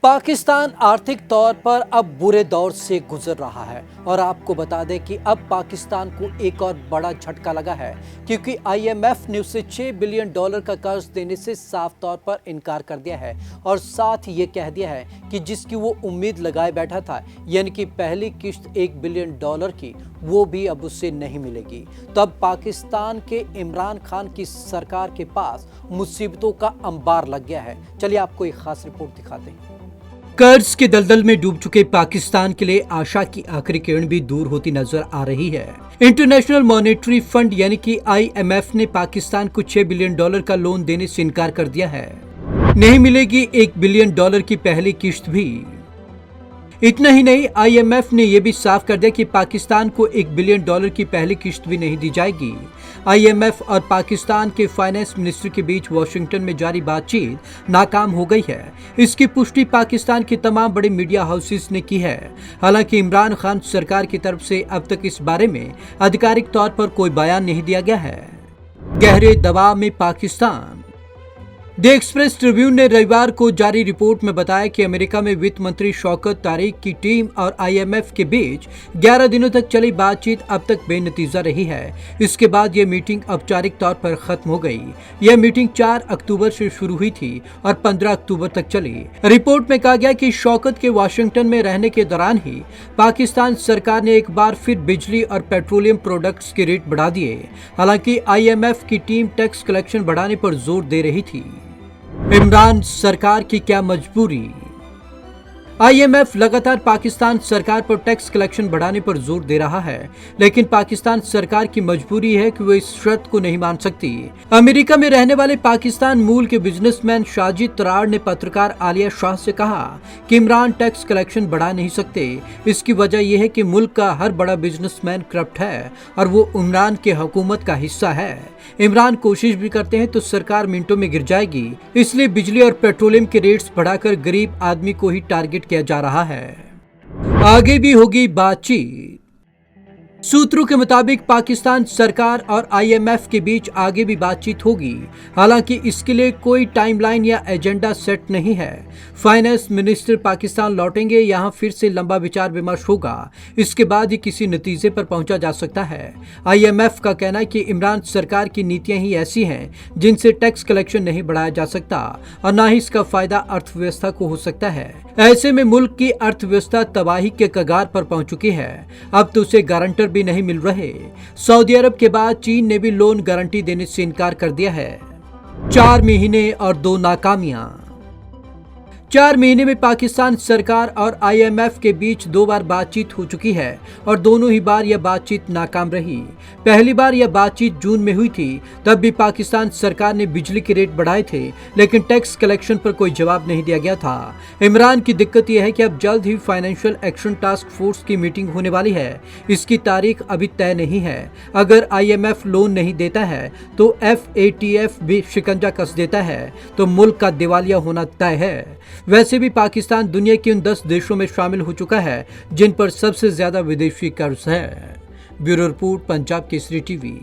पाकिस्तान आर्थिक तौर पर अब बुरे दौर से गुजर रहा है और आपको बता दें कि अब पाकिस्तान को एक और बड़ा झटका लगा है क्योंकि आईएमएफ ने उसे $6 बिलियन का कर्ज देने से साफ तौर पर इनकार कर दिया है और साथ ये कह दिया है कि जिसकी वो उम्मीद लगाए बैठा था यानी कि पहली किश्त $1 बिलियन की वो भी अब उससे नहीं मिलेगी। तो अब पाकिस्तान के इमरान खान की सरकार के पास मुसीबतों का अंबार लग गया है। चलिए आपको एक खास रिपोर्ट दिखाते हैं। कर्ज के दलदल में डूब चुके पाकिस्तान के लिए आशा की आखिरी किरण भी दूर होती नजर आ रही है। इंटरनेशनल मॉनेटरी फंड यानी कि आईएमएफ ने पाकिस्तान को $6 बिलियन का लोन देने से इनकार कर दिया है। नहीं मिलेगी $1 बिलियन की पहली किश्त भी। इतना ही नहीं, आईएमएफ ने यह भी साफ कर दिया कि पाकिस्तान को $1 बिलियन की पहली किश्त भी नहीं दी जाएगी। आईएमएफ और पाकिस्तान के फाइनेंस मिनिस्टर के बीच वॉशिंगटन में जारी बातचीत नाकाम हो गई है। इसकी पुष्टि पाकिस्तान के तमाम बड़े मीडिया हाउसेस ने की है। हालांकि इमरान खान सरकार की तरफ से अब तक इस बारे में आधिकारिक तौर पर कोई बयान नहीं दिया गया है। गहरे दबाव में पाकिस्तान। द एक्सप्रेस ट्रिब्यून ने रविवार को जारी रिपोर्ट में बताया कि अमेरिका में वित्त मंत्री शौकत तारिक की टीम और आईएमएफ के बीच 11 दिनों तक चली बातचीत अब तक बेनतीजा रही है। इसके बाद यह मीटिंग औपचारिक तौर पर खत्म हो गई। यह मीटिंग 4 अक्टूबर से शुरू हुई थी और 15 अक्टूबर तक चली। रिपोर्ट में कहा गया कि शौकत के वाशिंगटन में रहने के दौरान ही पाकिस्तान सरकार ने एक बार फिर बिजली और पेट्रोलियम प्रोडक्ट्स के रेट बढ़ा दिए। हालांकि आईएमएफ की टीम टैक्स कलेक्शन बढ़ाने पर जोर दे रही थी। इमरान सरकार की क्या मजबूरी। आईएमएफ लगातार पाकिस्तान सरकार पर टैक्स कलेक्शन बढ़ाने पर जोर दे रहा है, लेकिन पाकिस्तान सरकार की मजबूरी है कि वो इस शर्त को नहीं मान सकती। अमेरिका में रहने वाले पाकिस्तान मूल के बिजनेसमैन शाजिद तरार ने पत्रकार आलिया शाह से कहा कि इमरान टैक्स कलेक्शन बढ़ा नहीं सकते। इसकी वजह यह है कि मुल्क का हर बड़ा बिजनेसमैन करप्ट है और वो इमरान के हुकूमत का हिस्सा है। इमरान कोशिश भी करते हैं तो सरकार मिनटों में गिर जाएगी। इसलिए बिजली और पेट्रोलियम के रेट्स बढ़ाकर गरीब आदमी को ही टारगेट किया जा रहा है। आगे भी होगी बातचीत। सूत्रों के मुताबिक पाकिस्तान सरकार और आईएमएफ के बीच आगे भी बातचीत होगी। हालांकि इसके लिए कोई टाइमलाइन या एजेंडा सेट नहीं है। फाइनेंस मिनिस्टर पाकिस्तान लौटेंगे, यहां फिर से लंबा विचार विमर्श होगा। इसके बाद ही किसी नतीजे पर पहुंचा जा सकता है। आईएमएफ का कहना है कि इमरान सरकार की नीतियां ही ऐसी हैं जिनसे टैक्स कलेक्शन नहीं बढ़ाया जा सकता और न ही इसका फायदा अर्थव्यवस्था को हो सकता है। ऐसे में मुल्क की अर्थव्यवस्था तबाही के कगार पर पहुंच चुकी है। अब तो उसे गारंटर भी नहीं मिल रहे। सऊदी अरब के बाद चीन ने भी लोन गारंटी देने से इनकार कर दिया है। 4 महीने और 2 नाकामियां। 4 महीने में पाकिस्तान सरकार और आईएमएफ के बीच 2 बार बातचीत हो चुकी है और दोनों ही बार यह बातचीत नाकाम रही। पहली बार यह बातचीत जून में हुई थी, तब भी पाकिस्तान सरकार ने बिजली के रेट बढ़ाए थे, लेकिन टैक्स कलेक्शन पर कोई जवाब नहीं दिया गया था। इमरान की दिक्कत यह है कि अब जल्द ही फाइनेंशियल एक्शन टास्क फोर्स की मीटिंग होने वाली है। इसकी तारीख अभी तय नहीं है। अगर आईएमएफ लोन नहीं देता है तो FATF भी शिकंजा कस देता है तो मुल्क का दिवालिया होना तय है। वैसे भी पाकिस्तान दुनिया के उन 10 देशों में शामिल हो चुका है जिन पर सबसे ज्यादा विदेशी कर्ज है। Bureau report, Punjab Kesari TV.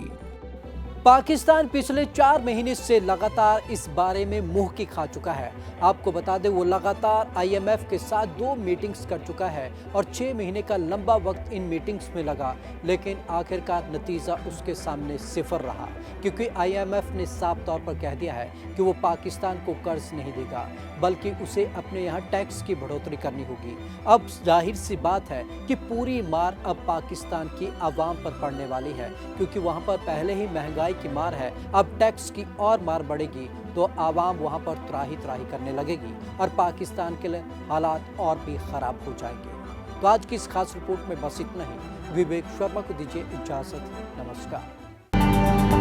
Pakistan पिछले 4 महीने से लगातार इस बारे में मुंह की खा चुका है। आपको बता दें वो लगातार आईएमएफ के साथ 2 मीटिंग्स कर चुका है और 6 महीने का लंबा वक्त इन मीटिंग्स में लगा, लेकिन आखिरकार नतीजा उसके सामने सिफर रहा क्योंकि आईएमएफ ने साफ तौर पर कह दिया है कि वो पाकिस्तान को कर्ज नहीं देगा बल्कि उसे अपने यहाँ टैक्स की बढ़ोतरी करनी होगी। अब जाहिर सी बात है कि पूरी मार अब पाकिस्तान की आवाम पर पड़ने वाली है क्योंकि वहाँ पर पहले ही महंगाई की मार है। अब टैक्स की और मार बढ़ेगी तो आवाम वहां पर त्राही त्राही करने लगेगी और पाकिस्तान के लिए हालात और भी खराब हो जाएंगे। तो आज की इस खास रिपोर्ट में बस इतना ही। विवेक शर्मा को दीजिए इजाजत। नमस्कार।